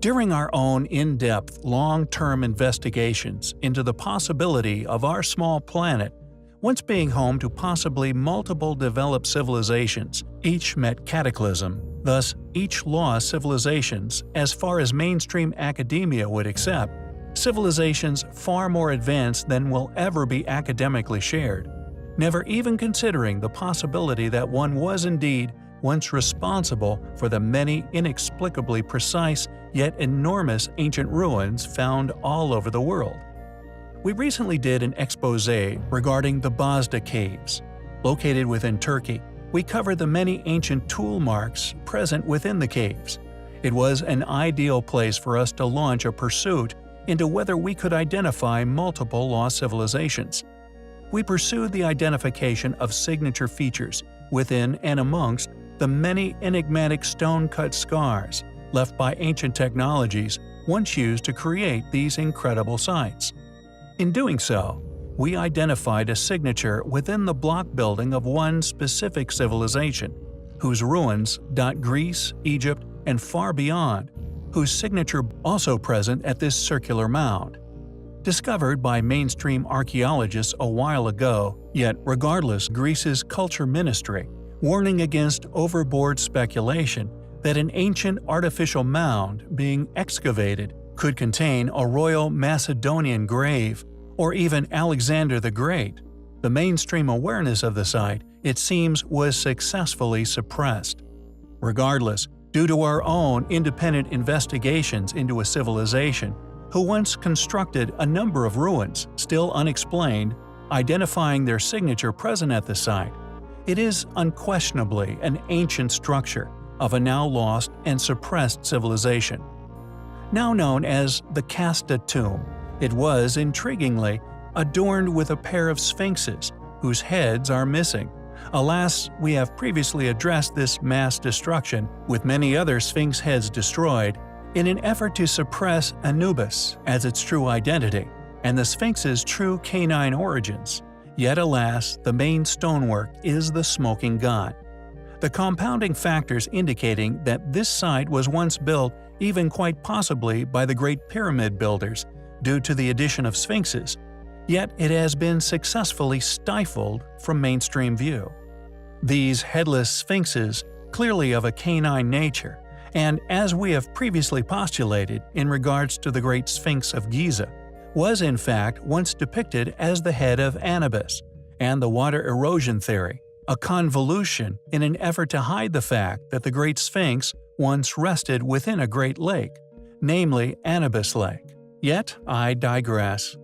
During our own in-depth, long-term investigations into the possibility of our small planet once being home to possibly multiple developed civilizations, each met cataclysm, thus each lost civilizations, as far as mainstream academia would accept, civilizations far more advanced than will ever be academically shared, never even considering the possibility that one was indeed once responsible for the many inexplicably precise yet enormous ancient ruins found all over the world. We recently did an exposé regarding the Bosda Caves. Located within Turkey, we covered the many ancient tool marks present within the caves. It was an ideal place for us to launch a pursuit into whether we could identify multiple lost civilizations. We pursued the identification of signature features within and amongst the many enigmatic stone-cut scars left by ancient technologies once used to create these incredible sites. In doing so, we identified a signature within the block building of one specific civilization, whose ruins dot Greece, Egypt, and far beyond, whose signature also present at this circular mound. Discovered by mainstream archaeologists a while ago, yet regardless Greece's culture ministry, warning against overboard speculation that an ancient artificial mound being excavated could contain a royal Macedonian grave, or even Alexander the Great. The mainstream awareness of the site, it seems, was successfully suppressed. Regardless, due to our own independent investigations into a civilization who once constructed a number of ruins still unexplained, identifying their signature present at the site, it is unquestionably an ancient structure of a now lost and suppressed civilization. Now known as the Casta tomb, it was, intriguingly, adorned with a pair of sphinxes, whose heads are missing. Alas, we have previously addressed this mass destruction, with many other sphinx heads destroyed, in an effort to suppress Anubis as its true identity, and the sphinx's true canine origins. Yet alas, the main stonework is the smoking god. The compounding factors indicating that this site was once built even quite possibly by the Great Pyramid builders, due to the addition of sphinxes, yet it has been successfully stifled from mainstream view. These headless sphinxes, clearly of a canine nature, and as we have previously postulated in regards to the Great Sphinx of Giza, was in fact once depicted as the head of Anubis, and the water erosion theory, a convolution in an effort to hide the fact that the Great Sphinx once rested within a great lake, namely Anubis Lake. Yet I digress.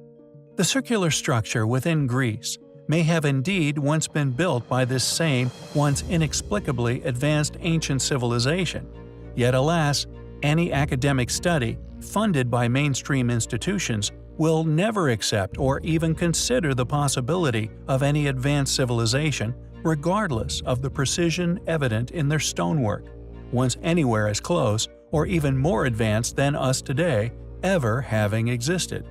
The circular structure within Greece may have indeed once been built by this same, once inexplicably advanced ancient civilization. Yet alas, any academic study, funded by mainstream institutions, will never accept or even consider the possibility of any advanced civilization, regardless of the precision evident in their stonework, once anywhere as close or even more advanced than us today, ever having existed.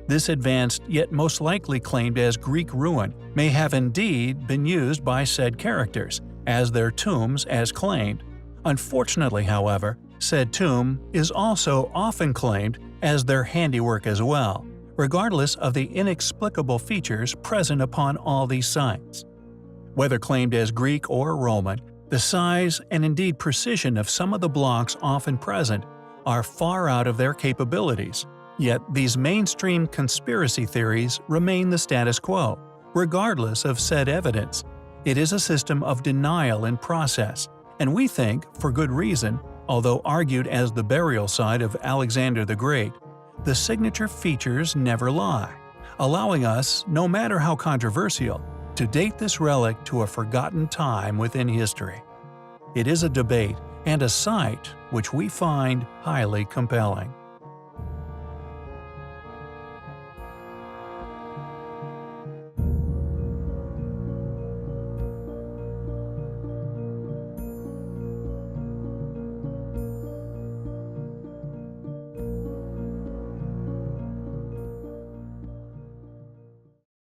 This advanced yet most likely claimed as Greek ruin may have indeed been used by said characters as their tombs as claimed. Unfortunately, however, said tomb is also often claimed as their handiwork as well, regardless of the inexplicable features present upon all these sites. Whether claimed as Greek or Roman, the size and indeed precision of some of the blocks often present are far out of their capabilities, yet these mainstream conspiracy theories remain the status quo, regardless of said evidence. It is a system of denial in process, and we think, for good reason, although argued as the burial site of Alexander the Great, the signature features never lie, allowing us, no matter how controversial, to date this relic to a forgotten time within history. It is a debate and a site which we find highly compelling.